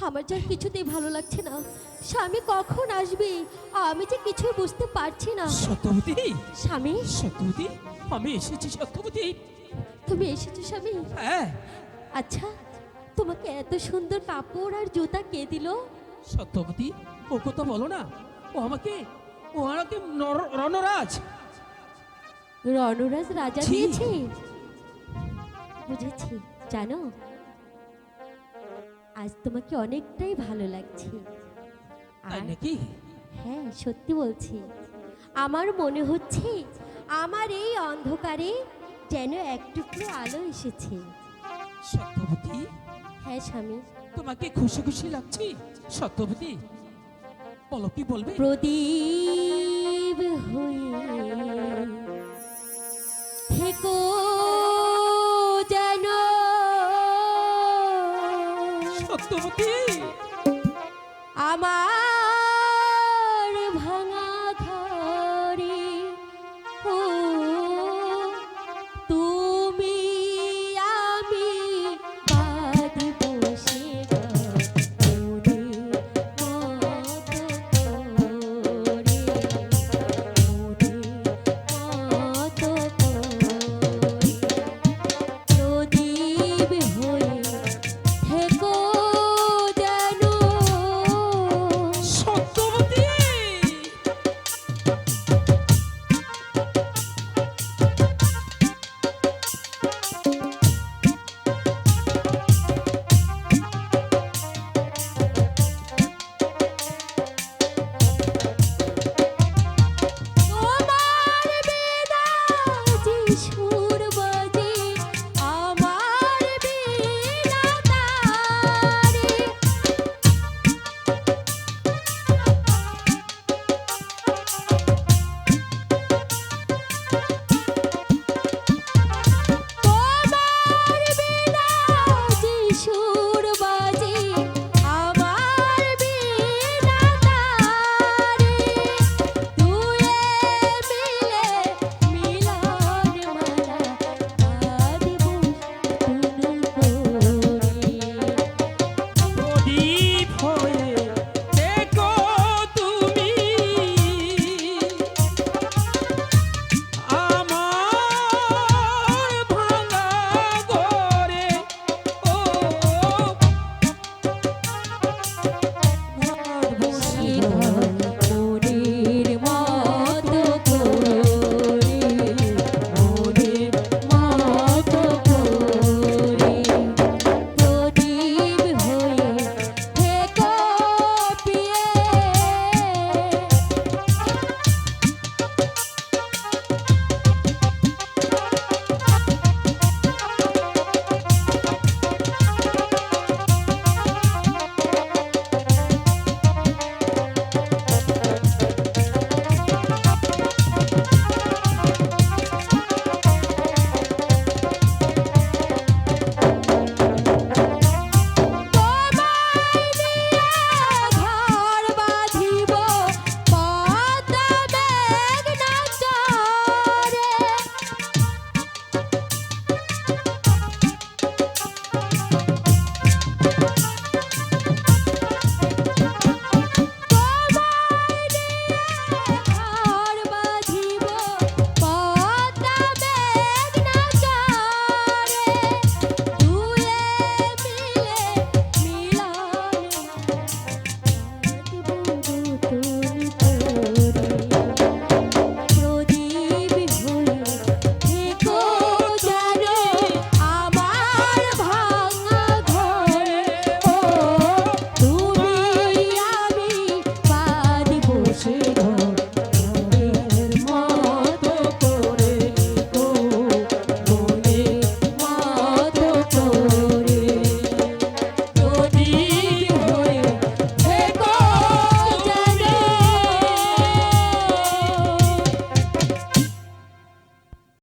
আমার যা কিছুতেই ভালো লাগছে না। স্বামী কখন আসবে আমি যে কিছুই বুঝতে পারছি না। সত্যবতী, স্বামী, সত্যবতী, আমি এসেছি সত্যবতী। তুমি এসেছো স্বামী? হ্যাঁ আচ্ছা, তোমাকে এত সুন্দর কাপড় আর জুতা কে দিল? সত্যবতী, ও কথা বলো না। ও আমাকে রণরাজ। রণরাজ রাজা ছি। দিয়েছে? বুঝেছি। জানো, আজ তোমাকে অনেকটাই ভালো লাগছে। তাই আর নাকি? হ্যাঁ, সত্যি বলছি। আমার মনে হচ্ছে আমার এই অন্ধকারে যেন এক টুকরো আলো এসেছে। সত্যবতী, হ্যাঁ স্বামী। তোমাকে খুশি খুশি লাগছে সত্যবতী? বলো, কি বলবে? প্রদীপ হয়ে থেকো যেন সত্যবতী, আমার